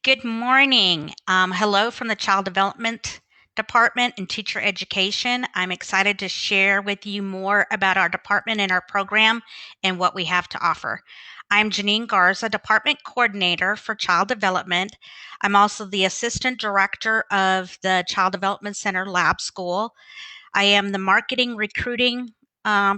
Good morning. Hello from the Child Development Department and Teacher Education. I'm excited to share with you more about our department and our program and what we have to offer. I'm Janine Garza, Department Coordinator for Child Development. I'm also the Assistant Director of the Child Development Center Lab School. I am the Marketing Recruiting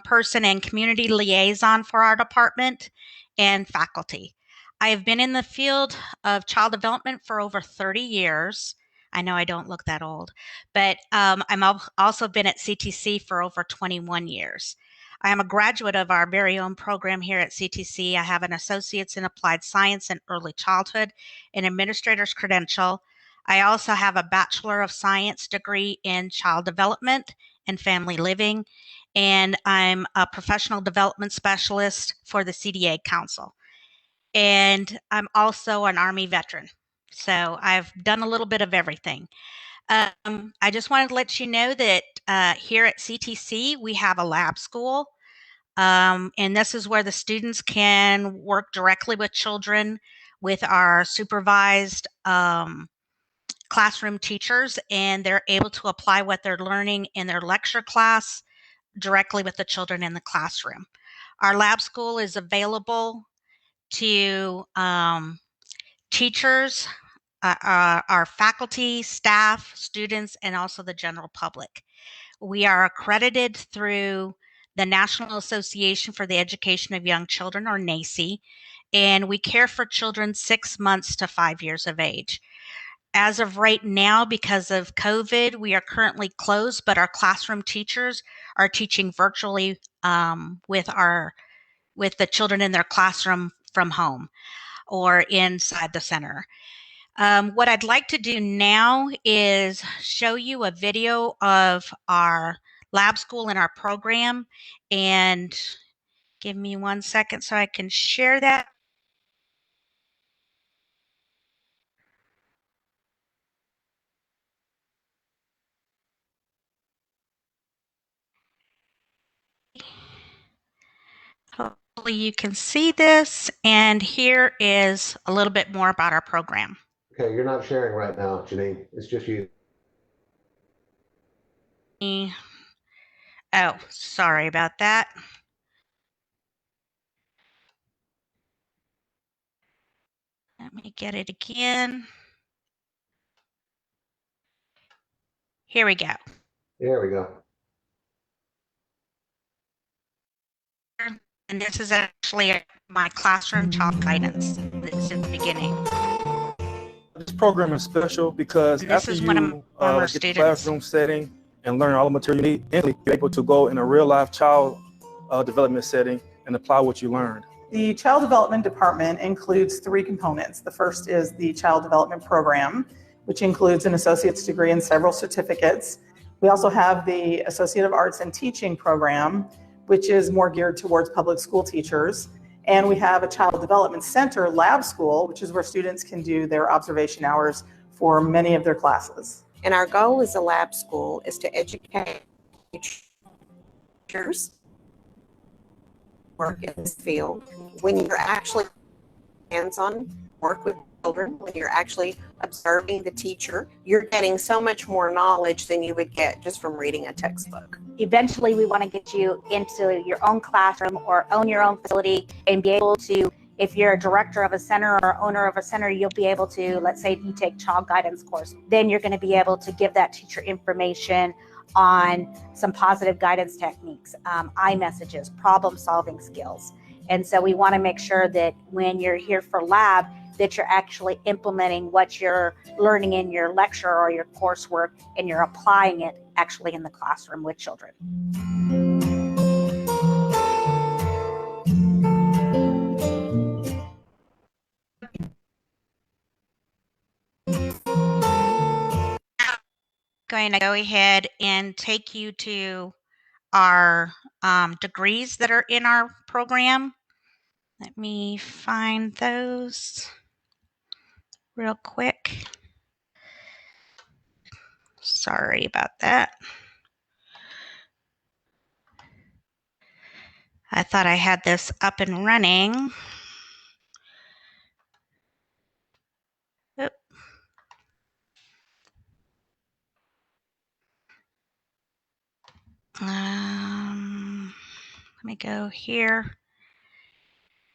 person and Community Liaison for our department and faculty. I have been in the field of child development for over 30 years. I know I don't look that old, but also been at CTC for over 21 years. I am a graduate of our very own program here at CTC. I have an Associate's in Applied Science and Early Childhood and Administrator's credential. I also have a Bachelor of Science degree in Child Development and Family Living, and I'm a Professional Development Specialist for the CDA Council. And I'm also an Army veteran. So I've done a little bit of everything. I just wanted to let you know that here at CTC, we have a lab school. And this is where the students can work directly with children with our supervised classroom teachers, and they're able to apply what they're learning in their lecture class directly with the children in the classroom. Our lab school is available to teachers, our faculty, staff, students, and also the general public. We are accredited through the National Association for the Education of Young Children, or NAEYC, and we care for children 6 months to 5 years of age. As of right now, because of COVID, we are currently closed, but our classroom teachers are teaching virtually with the children in their classroom from home or inside the center. What I'd like to do now is show you a video of our lab school and our program, and give me 1 second so I can share that. Hopefully you can see this, and here is a little bit more about our program. Okay, you're not sharing right now, Janine. It's just you. Oh, sorry about that. Let me get it again. Here we go. There we go. And this is actually my classroom child guidance. This is the beginning. This program is special because And this after is one of you our get the students. classroom setting and learn all the material you need, you're able to go in a real life child development setting and apply what you learned. The Child Development Department includes 3 components. The first is the Child Development Program, which includes an associate's degree and several certificates. We also have the Associate of Arts and Teaching program, which is more geared towards public school teachers. And we have a Child Development Center lab school, which is where students can do their observation hours for many of their classes. And our goal as a lab school is to educate teachers work in this field. When you're actually hands-on work with children, when you're actually observing the teacher, you're getting so much more knowledge than you would get just from reading a textbook. Eventually, we want to get you into your own classroom or own your own facility and be able to, if you're a director of a center or owner of a center, you'll be able to, let's say you take child guidance course, then you're going to be able to give that teacher information on some positive guidance techniques, iMessages, problem solving skills. And so we want to make sure that when you're here for lab, that you're actually implementing what you're learning in your lecture or your coursework, and you're applying it actually in the classroom with children. Going to go ahead and take you to our degrees that are in our program. Let me find those real quick. Sorry about that. I thought I had this up and running. Oh, Let me go here.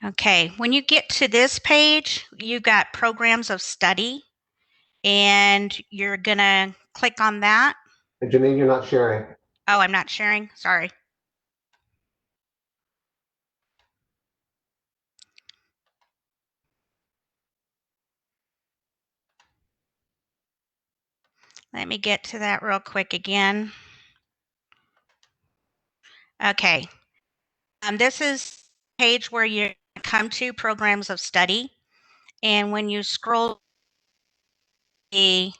Okay, when you get to this page, you've got programs of study, and you're gonna click on that. And Janine, you're not sharing. Oh, I'm not sharing. Sorry. Let me get to that real quick again. Okay. This is the page where you come to programs of study. And when you scroll the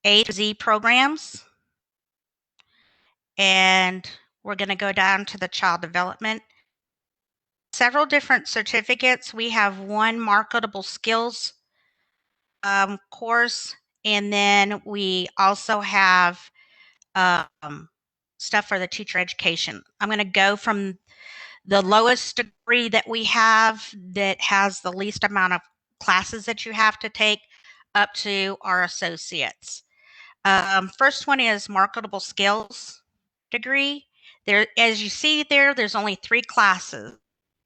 A to Z programs, and we're going to go down to the child development. Several different certificates. We have one marketable skills course, and then we also have stuff for the teacher education. I'm going to go from the lowest degree that we have that has the least amount of classes that you have to take up to our associates. First one is marketable skills degree. There, as you see there, there's only 3 classes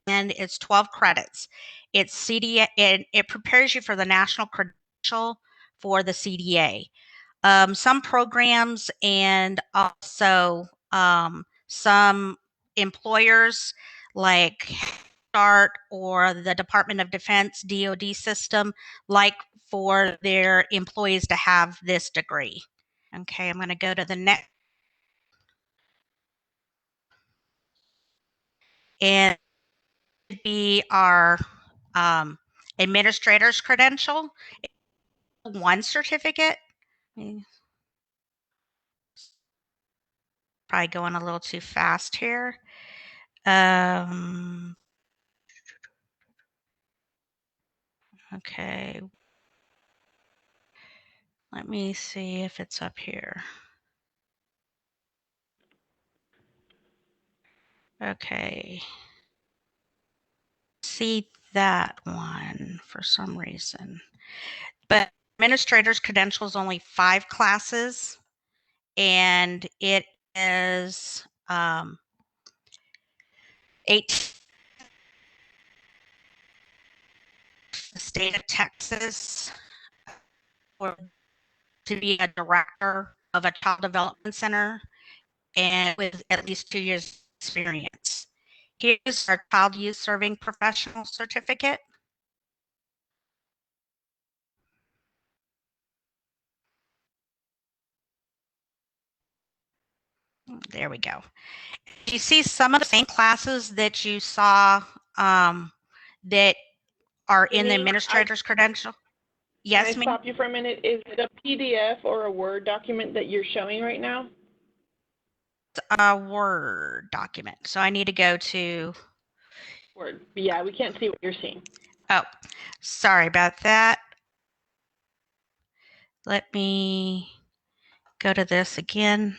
and it's 12 credits. It's CDA, and it prepares you for the national credential for the CDA. Some programs and also some employers like START or the Department of Defense DoD system like for their employees to have this degree. Okay, I'm going to go to the next. And it would be our administrator's credential, one certificate. Probably going a little too fast here. Okay. Let me see if it's up here. Okay. See that one for some reason. But administrator's credential is only 5 classes, and it is 8. The state of Texas, or to be a director of a child development center and with at least 2 years experience. Here's our child youth serving professional certificate. There we go. You see some of the same classes that you saw that are in the administrator's credential. Yes, Can I stop you for a minute? Is it a PDF or a Word document that you're showing right now? It's a Word document. So I need to go to Word. Yeah, we can't see what you're seeing. Oh, sorry about that. Let me go to this again.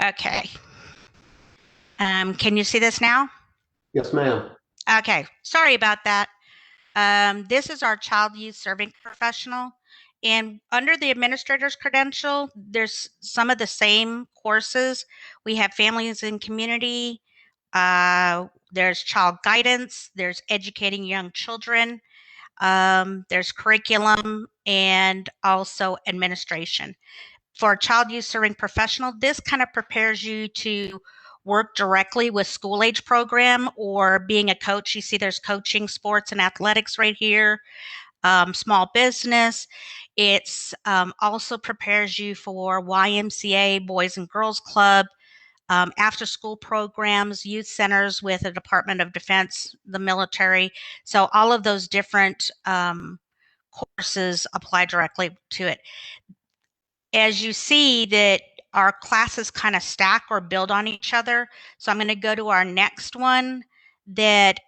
Okay. Can you see this now? Yes, ma'am. Okay. Sorry about that. This is our child youth serving professional. And under the administrator's credential, there's some of the same courses. We have families and community. There's child guidance. There's educating young children. There's curriculum and also administration. For a child youth serving professional, this kind of prepares you to work directly with school age program or being a coach. You see there's coaching, sports and athletics right here, small business. It's also prepares you for YMCA, Boys and Girls Club, after school programs, youth centers with the Department of Defense, the military. So all of those different courses apply directly to it. As you see that our classes kind of stack or build on each other. So I'm going to go to our next one that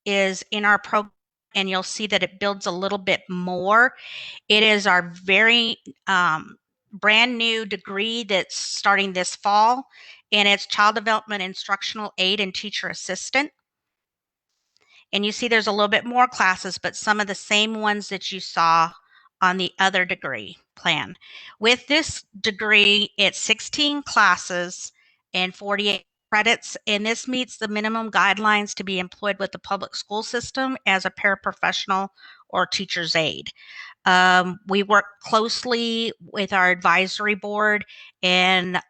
is in our program, and you'll see that it builds a little bit more. It is our very brand new degree that's starting this fall, and it's Child Development Instructional Aid and Teacher Assistant. And you see there's a little bit more classes, but some of the same ones that you saw on the other degree plan. With this degree, it's 16 classes and 48 credits, and this meets the minimum guidelines to be employed with the public school system as a paraprofessional or teacher's aide. We work closely with our advisory board, and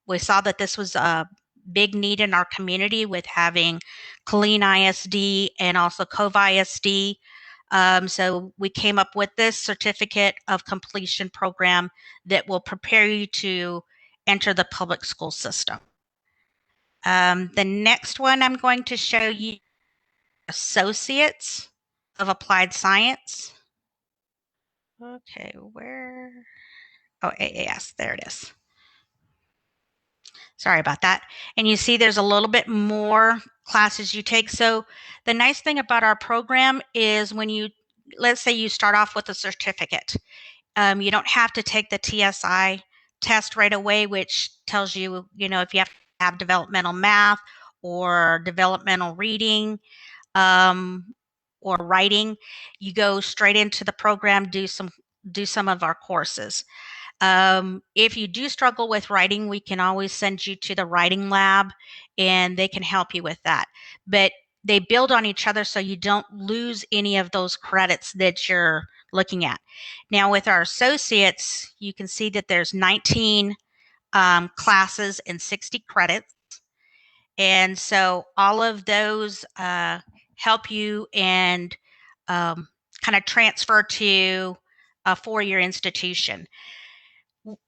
we saw that this was a big need in our community with having Killeen ISD and also Cove ISD. So we came up with this certificate of completion program that will prepare you to enter the public school system. The next one I'm going to show you, Associates of Applied Science. Okay, where? Oh, AAS, there it is. Sorry about that. And you see there's a little bit more classes you take. So the nice thing about our program is when you, let's say you start off with a certificate, you don't have to take the TSI test right away, which tells you, if you have to have developmental math or developmental reading, or writing, you go straight into the program, do some of our courses. If you do struggle with writing, we can always send you to the writing lab and they can help you with that. But they build on each other so you don't lose any of those credits that you're looking at. Now with our associates, you can see that there's 19 classes and 60 credits. And so all of those help you and kind of transfer to a four-year institution.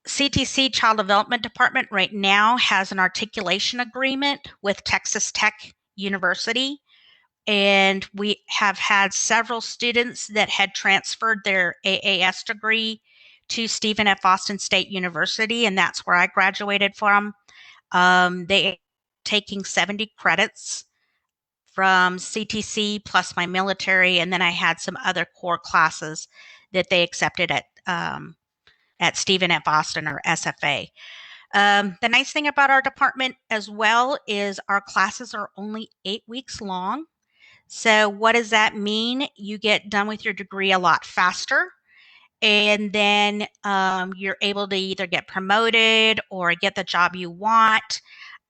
CTC Child Development Department right now has an articulation agreement with Texas Tech University, and we have had several students that had transferred their AAS degree to Stephen F. Austin State University, and that's where I graduated from. They taking 70 credits from CTC plus my military, and then I had some other core classes that they accepted at Stephen F. Austin or SFA. The nice thing about our department as well is our classes are only 8 weeks long. So what does that mean? You get done with your degree a lot faster, and then you're able to either get promoted or get the job you want.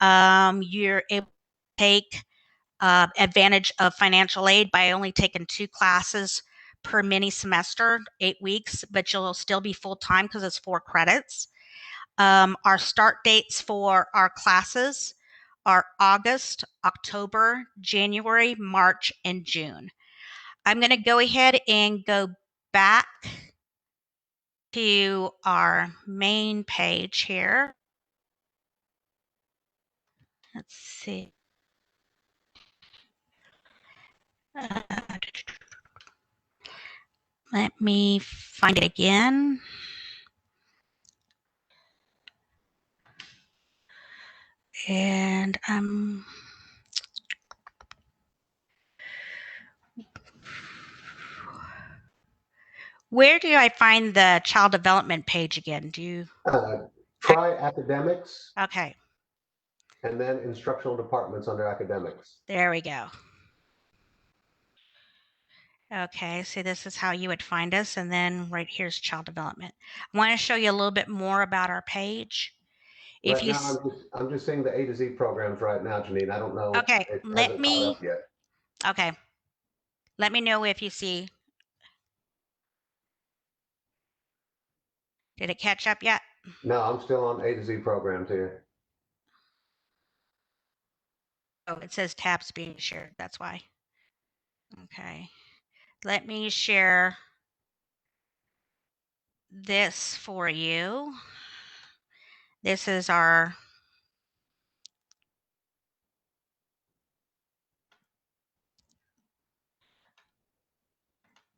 You're able to take advantage of financial aid by only taking 2 classes per mini semester, 8 weeks, but you'll still be full-time because it's 4 credits. Our start dates for our classes are August, October, January, March, and June. I'm going to go ahead and go back to our main page here. Let's see. Let me find it again. And where do I find the child development page again? Do you? Try academics Okay, and then instructional departments under academics. there we go. Okay, so this is how you would find us, and then right here's child development. I want to show you a little bit more about our page. If Right you, now, I'm just seeing the A to Z programs right now, Janine. I don't know. okay, It let hasn't caught me, up yet. okay, let me know if you see. Did it catch up yet? No, I'm still on A to Z programs here. Oh, it says tabs being shared. That's why. Okay, let me share this for you. This is our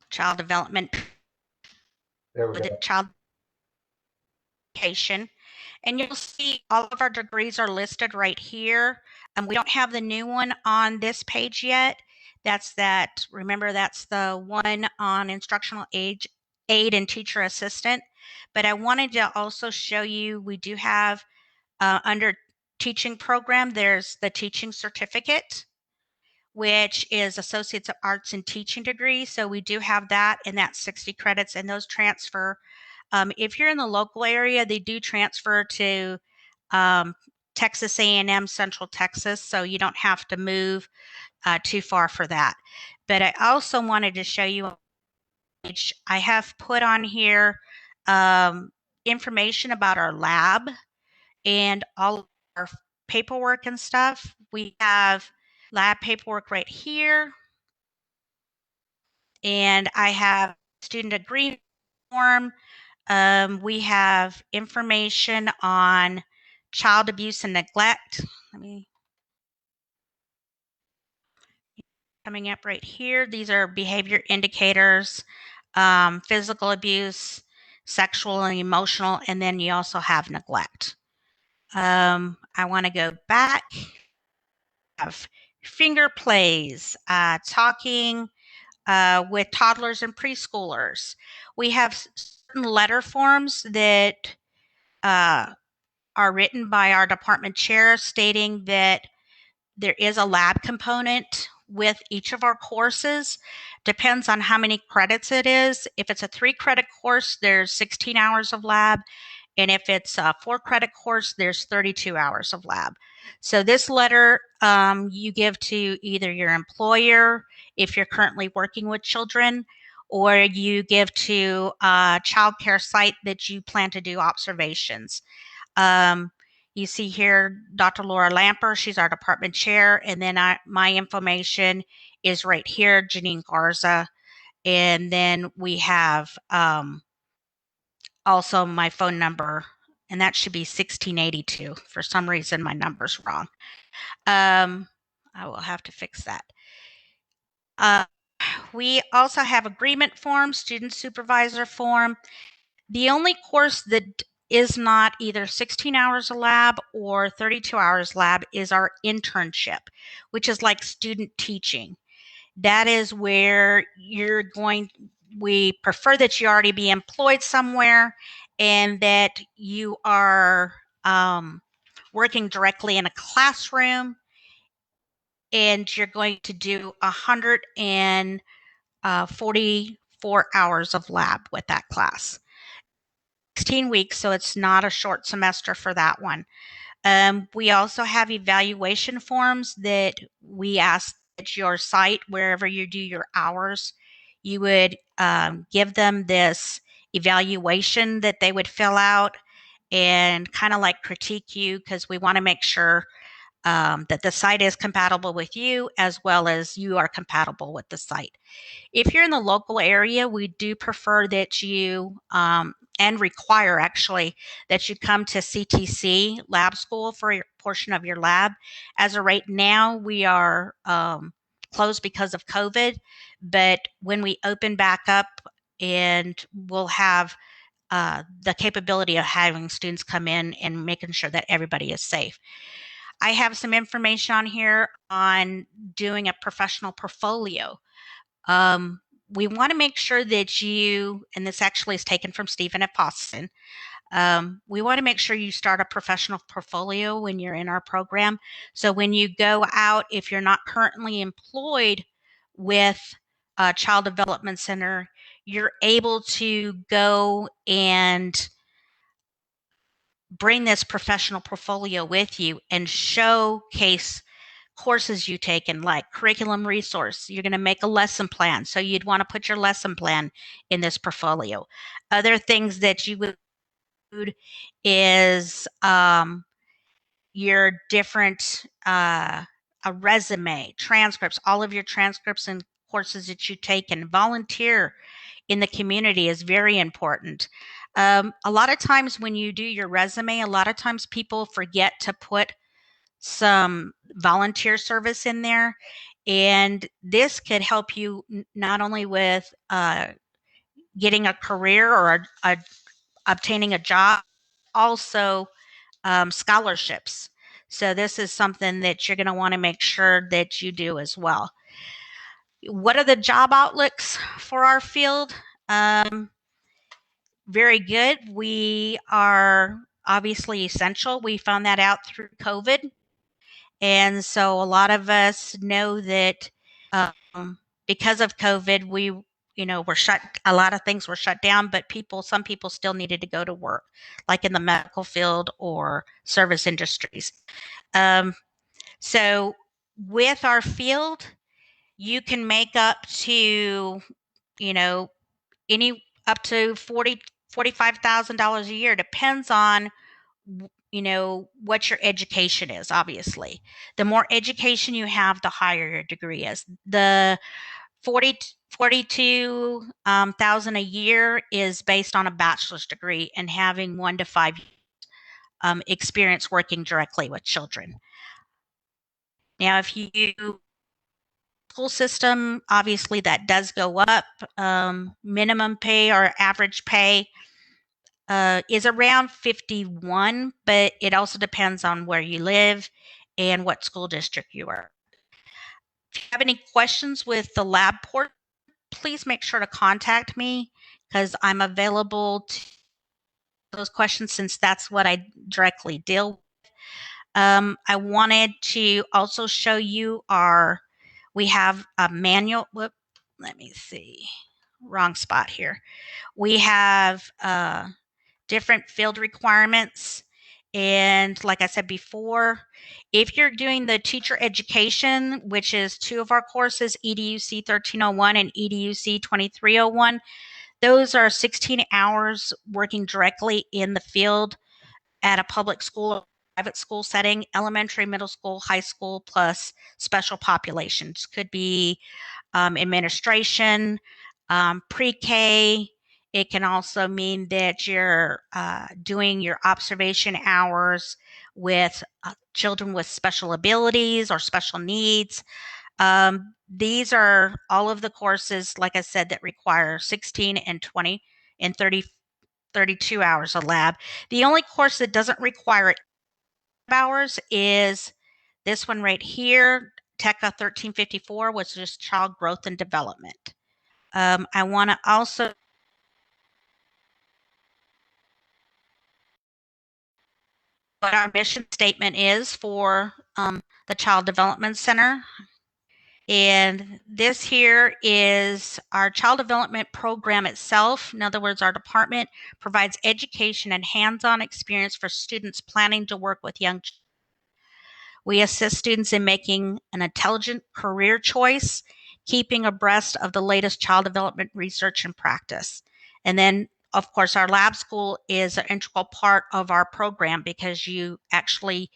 child development, There we the go. child education. And you'll see all of our degrees are listed right here. We don't have the new one on this page yet. Remember, that's the one on instructional aid and teacher assistant. But I wanted to also show you, we do have under teaching program, there's the teaching certificate, which is Associates of Arts in Teaching degree. So we do have that, and that's 60 credits, and those transfer. If you're in the local area, they do transfer to um, Texas A&M Central Texas, so you don't have to move too far for that. But I also wanted to show you, I have put on here information about our lab and all of our paperwork and stuff. We have lab paperwork right here, and I have student agreement form. We have information on child abuse and neglect. Let me coming up right here. These are behavior indicators, physical abuse, sexual and emotional, and then you also have neglect. I want to go back. Have finger plays, talking with toddlers and preschoolers. We have certain letter forms that are written by our department chair stating that there is a lab component with each of our courses. Depends on how many credits it is. If it's a 3-credit course, there's 16 hours of lab. And if it's a 4-credit course, there's 32 hours of lab. So this letter you give to either your employer, if you're currently working with children, or you give to a child care site that you plan to do observations. You see here Dr. Laura Lamper, she's our department chair, and then my information is right here, Janine Garza, and then we have also my phone number, and that should be 1682. For some reason, my number's wrong. I will have to fix that. We also have agreement form, student supervisor form. The only course that is not either 16 hours of lab or 32 hours lab is our internship, which is like student teaching. That is where we prefer that you already be employed somewhere and that you are working directly in a classroom, and you're going to do 144 hours of lab with that class. 16 weeks, so it's not a short semester for that one. We also have evaluation forms that we ask at your site, wherever you do your hours, you would give them this evaluation that they would fill out and kind of like critique you, because we want to make sure that the site is compatible with you as well as you are compatible with the site. If you're in the local area, we do prefer that you and require actually that you come to CTC lab school for your portion of your lab. As of right now, we are closed because of COVID, but when we open back up, and we'll have the capability of having students come in and making sure that everybody is safe. I have some information on here on doing a professional portfolio. We want to make sure that and this actually is taken from Stephen at Boston. We want to make sure you start a professional portfolio when you're in our program. So when you go out, if you're not currently employed with a Child Development Center, you're able to go and bring this professional portfolio with you and showcase courses you take in, like curriculum resource. You're going to make a lesson plan, so you'd want to put your lesson plan in this portfolio. Other things that you would include is your different a resume, transcripts, all of your transcripts and courses that you take, and volunteer in the community is very important. A lot of times when you do your resume, a lot of times people forget to put some volunteer service in there, and this could help you not only with getting a career or obtaining a job, also scholarships. So this is something that you're going to want to make sure that you do as well. What are the job outlooks for our field? Very good. We are obviously essential. We found that out through COVID. And so a lot of us know that because of COVID, were shut, a lot of things were shut down, but some people still needed to go to work, like in the medical field or service industries. Um, so with our field, you can make up to, you know, any up to $45,000 a year. Depends on what your education is. Obviously, the more education you have, the higher your degree is. The 42,000 a year is based on a bachelor's degree and having 1 to 5 experience working directly with children. Now, if you school system, obviously that does go up. Minimum pay or average pay is around 51, but it also depends on where you live and what school district you are. If you have any questions with the lab port, please make sure to contact me because I'm available to those questions since that's what I directly deal with. I wanted to also show you we have a manual. Let me see. Wrong spot here. We have different field requirements. And like I said before, if you're doing the teacher education, which is 2 of our courses, EDUC 1301 and EDUC 2301, those are 16 hours working directly in the field at a public school or private school setting, elementary, middle school, high school, plus special populations. Could be administration, pre-K. It can also mean that you're doing your observation hours with children with special abilities or special needs. These are all of the courses, like I said, that require 16 and 20 and 32 hours of lab. The only course that doesn't require hours is this one right here, TECA 1354, which is child growth and development. I want to also what our mission statement is for the Child Development Center. And this here is our child development program itself. In other words, our department provides education and hands-on experience for students planning to work with young children. We assist students in making an intelligent career choice, keeping abreast of the latest child development research and practice. And then, of course, our lab school is an integral part of our program because you actually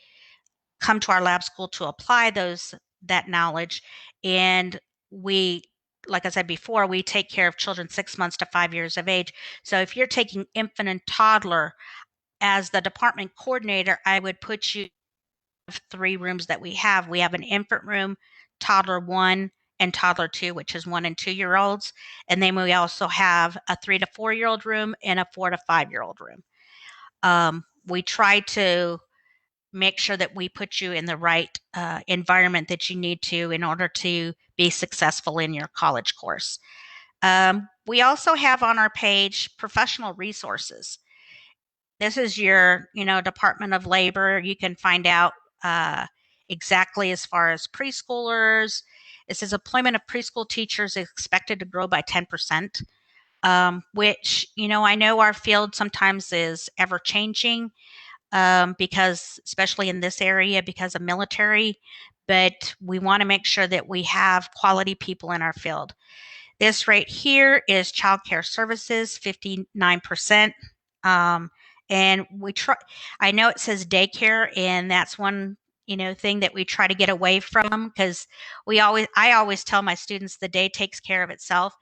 come to our lab school to apply that knowledge. And we, like I said before, we take care of children 6 months to 5 years of age. So if you're taking infant and toddler, as the department coordinator, I would put you 3 rooms that we have. We have an infant room, toddler 1, and toddler 2, which is 1 and 2-year-olds. And then we also have a 3 to 4-year-old room and a 4 to 5-year-old room. We try to make sure that we put you in the right environment that you need to in order to be successful in your college course. We also have on our page professional resources. This is your, Department of Labor. You can find out exactly as far as preschoolers. It says employment of preschool teachers is expected to grow by 10%, which, I know our field sometimes is ever changing because, especially in this area, because of military, but we want to make sure that we have quality people in our field. This right here is child care services, 59%. And I know it says daycare, and that's one, thing that we try to get away from because I always tell my students the day takes care of itself.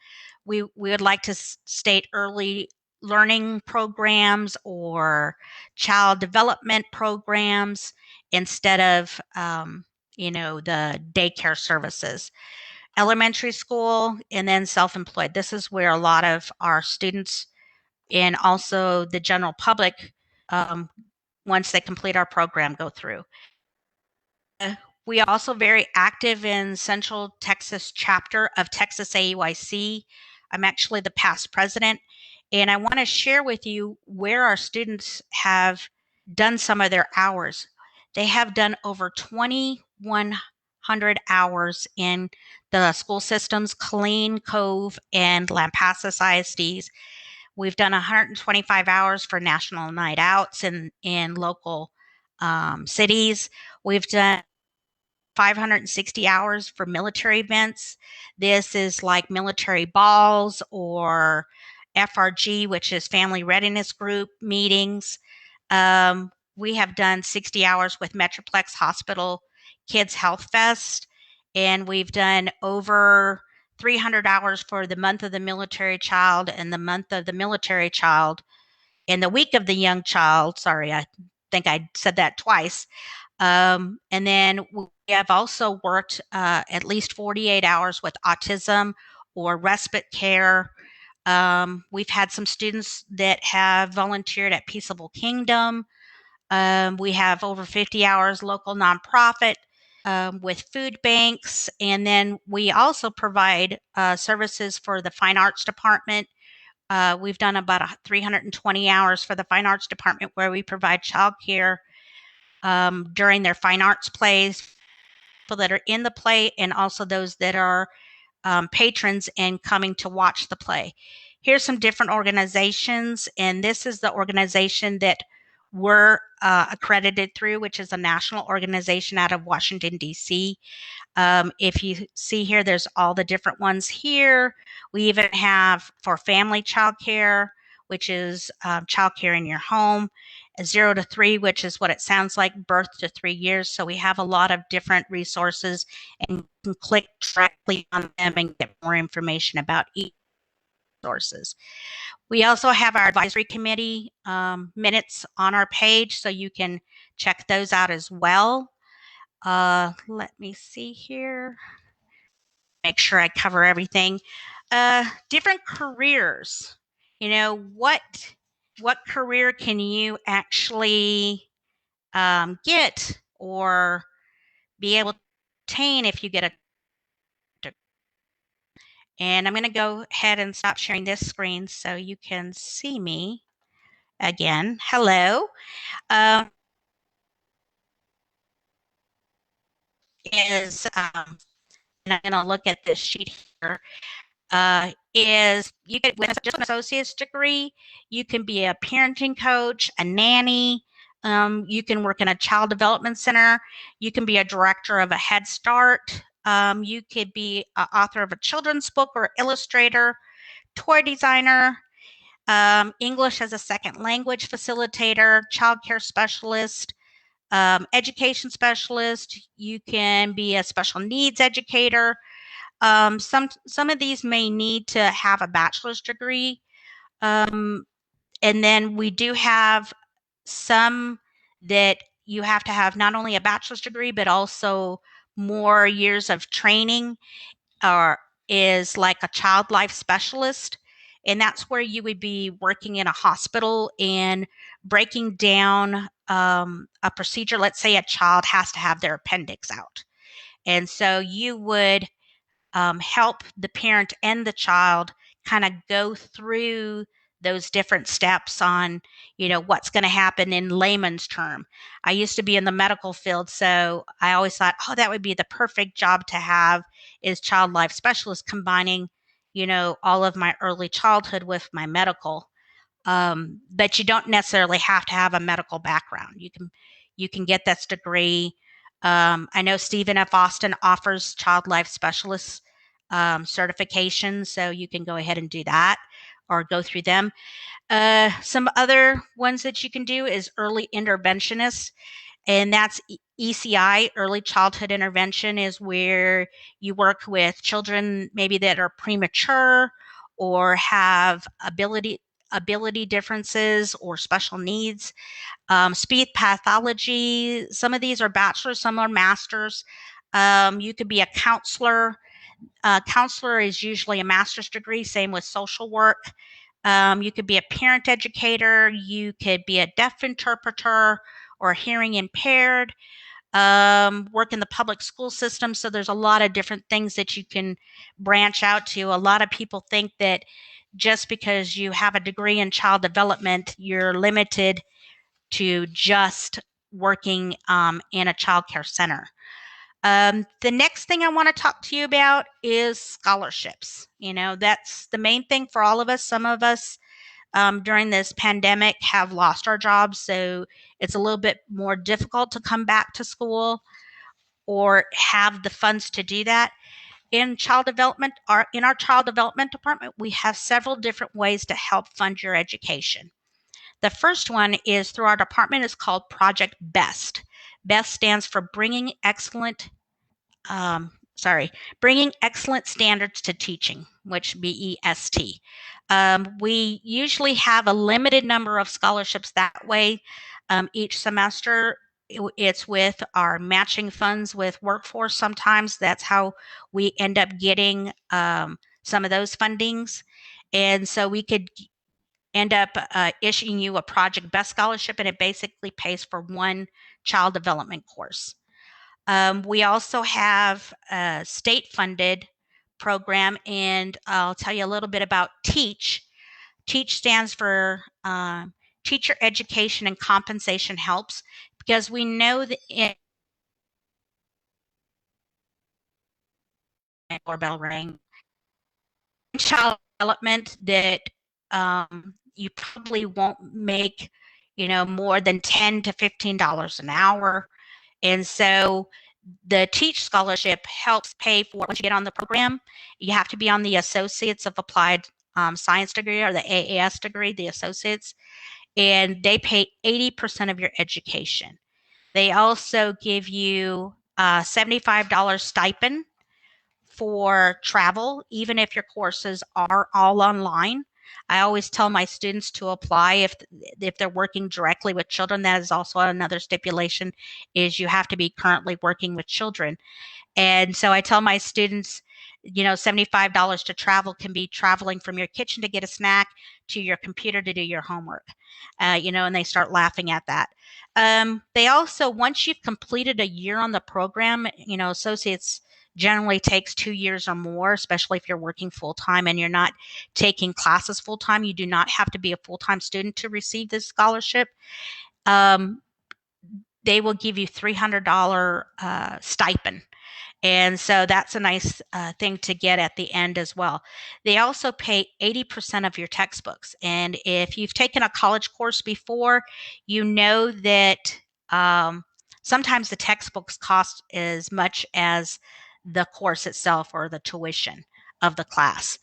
We would like to state early learning programs or child development programs instead of, the daycare services. Elementary school and then self-employed. This is where a lot of our students and also the general public, once they complete our program, go through. We are also very active in Central Texas chapter of Texas AUIC. I'm actually the past president, and I want to share with you where our students have done some of their hours. They have done over 2,100 hours in the school systems, Killeen, Cove, and Lampasas ISDs. We've done 125 hours for national night outs in local cities. We've done 560 hours for military events. This is like military balls or FRG, which is Family Readiness Group meetings. We have done 60 hours with Metroplex Hospital Kids Health Fest, and we've done over 300 hours for the month of the military child and the month of the military child and the week of the young child. Sorry, I think I said that twice. And then we have also worked at least 48 hours with autism or respite care. We've had some students that have volunteered at Peaceable Kingdom. We have over 50 hours local nonprofit with food banks. And then we also provide services for the fine arts department. We've done about 320 hours for the fine arts department where we provide childcare during their fine arts plays, people that are in the play, and also those that are patrons and coming to watch the play. Here's some different organizations, and this is the organization that we're accredited through, which is a national organization out of Washington, D.C. If you see here, there's all the different ones here. We even have for family childcare, which is childcare in your home, 0 to 3, which is what it sounds like, birth to 3 years. So we have a lot of different resources, and you can click directly on them and get more information about each sources. We also have our advisory committee minutes on our page, so you can check those out as well. Let me see here. Make sure I cover everything. Different careers. You know, what career can you actually get or be able to obtain if you get a. And I'm going to go ahead and stop sharing this screen so you can see me again. Hello. And I'm going to look at this sheet here. Is you get with just an associate's degree, you can be a parenting coach, a nanny. You can work in a child development center. You can be a director of a Head Start. You could be an author of a children's book or illustrator, toy designer, English as a second language facilitator, child care specialist, education specialist. You can be a special needs educator. Some of these may need to have a bachelor's degree. And then we do have some that you have to have not only a bachelor's degree, but also more years of training, or is like a child life specialist. And that's where you would be working in a hospital and breaking down a procedure. Let's say a child has to have their appendix out. And so you would help the parent and the child kind of go through those different steps on, what's going to happen in layman's term. I used to be in the medical field, so I always thought, oh, that would be the perfect job to have, is child life specialist, combining, all of my early childhood with my medical. But you don't necessarily have to have a medical background. You can get this degree. I know Stephen F. Austin offers child life specialist certification, so you can go ahead and do that or go through them. Some other ones that you can do is early interventionist, and that's ECI, early childhood intervention, is where you work with children maybe that are premature or have ability differences or special needs. Speech pathology, some of these are bachelors, some are masters. You could be a counselor. Counselor is usually a master's degree, same with social work. You could be a parent educator. You could be a deaf interpreter or hearing impaired. work in the public school system. So there's a lot of different things that you can branch out to. A lot of people think that just because you have a degree in child development, you're limited to just working in a child care center. The next thing I want to talk to you about is scholarships. You know, that's the main thing for all of us. Some of us during this pandemic have lost our jobs, so it's a little bit more difficult to come back to school or have the funds to do that. In child development, in our child development department, we have several different ways to help fund your education. The first one is through our department. It's called Project BEST. BEST stands for um, bringing excellent standards to teaching, which BEST. We usually have a limited number of scholarships that way each semester. It's with our matching funds with workforce. Sometimes that's how we end up getting some of those fundings. And so we could end up issuing you a Project Best Scholarship, and it basically pays for one child development course. We also have a state funded program, and I'll tell you a little bit about TEACH. TEACH stands for Teacher Education and Compensation Helps, because we know that in doorbell ring child development that you probably won't make, you know, more than $10 to $15 an hour. And so the Teach Scholarship helps pay for, once you get on the program, you have to be on the Associates of Applied Science degree, or the AAS degree, the Associates, and they pay 80% of your education. They also give you a $75 stipend for travel, even if your courses are all online. I always tell my students to apply if they're working directly with children. That is also another stipulation, is you have to be currently working with children. And so I tell my students, you know, $75 to travel can be traveling from your kitchen to get a snack to your computer to do your homework, you know, and they start laughing at that. They also, once you've completed a year on the program, you know, associates generally takes 2 years or more, especially if you're working full time and you're not taking classes full time. You do not have to be a full time student to receive this scholarship. Um, they will give you $300 stipend. And so that's a nice thing to get at the end as well. They also pay 80% of your textbooks. And if you've taken a college course before, you know that sometimes the textbooks cost as much as the course itself or the tuition of the class.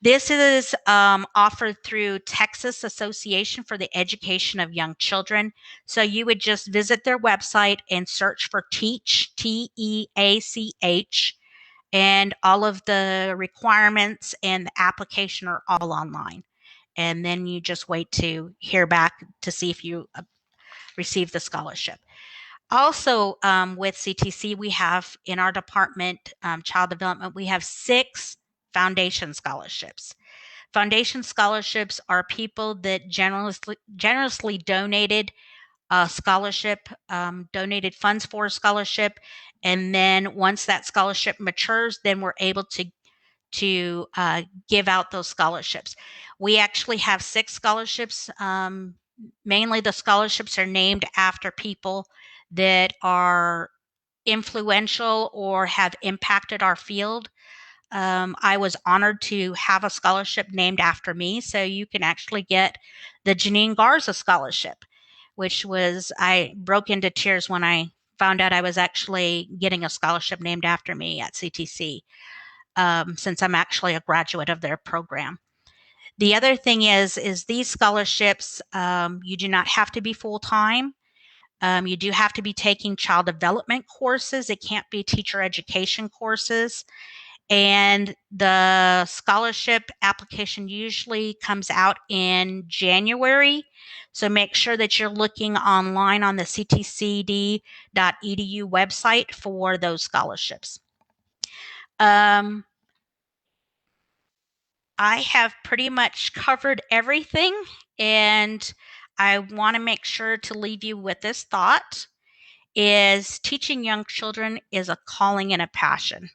This is offered through Texas Association for the Education of Young Children. So you would just visit their website and search for TEACH, TEACH, and all of the requirements and the application are all online. And then you just wait to hear back to see if you receive the scholarship. Also, with CTC, we have in our department, child development, we have 6 foundation scholarships. Foundation scholarships are people that generously donated a scholarship, donated funds for a scholarship, and then once that scholarship matures, then we're able to give out those scholarships. We actually have 6 scholarships. Mainly, the scholarships are named after people that are influential or have impacted our field. I was honored to have a scholarship named after me. So you can actually get the Janine Garza Scholarship, which was, I broke into tears when I found out I was actually getting a scholarship named after me at CTC, since I'm actually a graduate of their program. The other thing is these scholarships, you do not have to be full time. You do have to be taking child development courses. It can't be teacher education courses. And the scholarship application usually comes out in January. So make sure that you're looking online on the ctcd.edu website for those scholarships. I have pretty much covered everything, and I want to make sure to leave you with this thought. is teaching young children is a calling and a passion.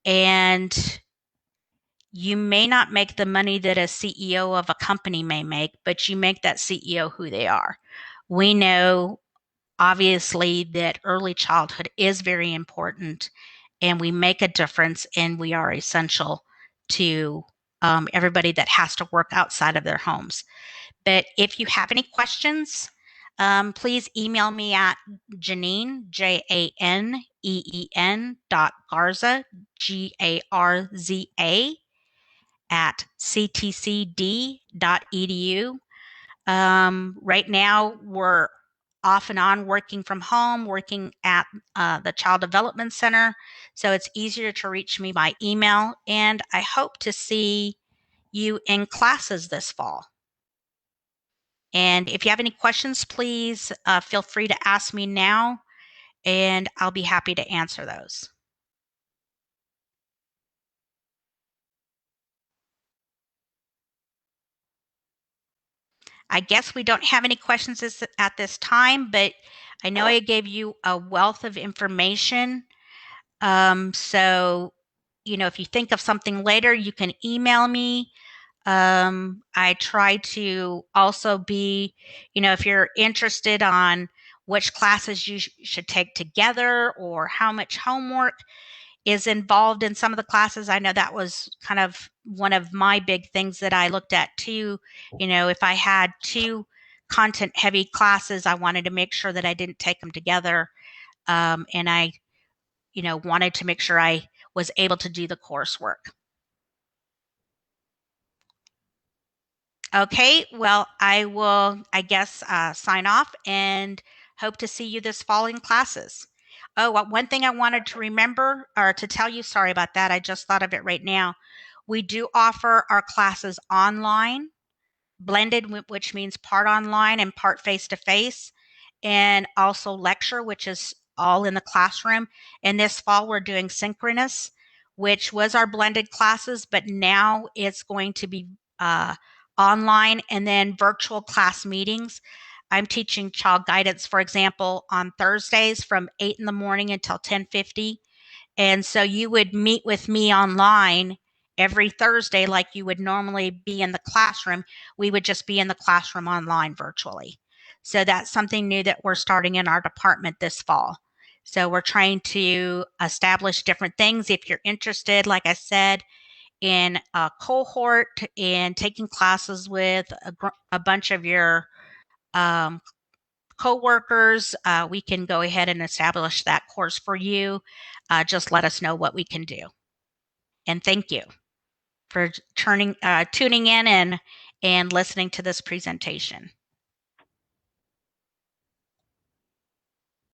And you may not make the money that a CEO of a company may make, but you make that CEO who they are. We know, obviously, that early childhood is very important, and we make a difference, and we are essential to everybody that has to work outside of their homes. But if you have any questions, please email me at Janine, Janeen, Garza, Garza, at ctcd.edu. Right now, we're off and on working from home, working at the Child Development Center. So it's easier to reach me by email. And I hope to see you in classes this fall. And if you have any questions, please feel free to ask me now, and I'll be happy to answer those. I guess we don't have any questions at this time, but I know I gave you a wealth of information. So, if you think of something later, you can email me. I try to also be, if you're interested on which classes you should take together or how much homework is involved in some of the classes. I know that was kind of one of my big things that I looked at too. If I had two content heavy classes, I wanted to make sure that I didn't take them together. And I, wanted to make sure I was able to do the coursework. Okay, well, I will, I guess, sign off and hope to see you this fall in classes. Oh, one thing I wanted to remember or to tell you, sorry about that. I just thought of it right now. We do offer our classes online, blended, which means part online and part face to face, and also lecture, which is all in the classroom. And this fall, we're doing synchronous, which was our blended classes, but now it's going to be online and then virtual class meetings. I'm teaching child guidance, for example, on Thursdays from 8 in the morning until 10:50. And so you would meet with me online every Thursday like you would normally be in the classroom. We would just be in the classroom online virtually. So that's something new that we're starting in our department this fall. So we're trying to establish different things. If you're interested, like I said, in a cohort and taking classes with a bunch of your coworkers, we can go ahead and establish that course for you. Just let us know what we can do. And thank you for tuning in and listening to this presentation.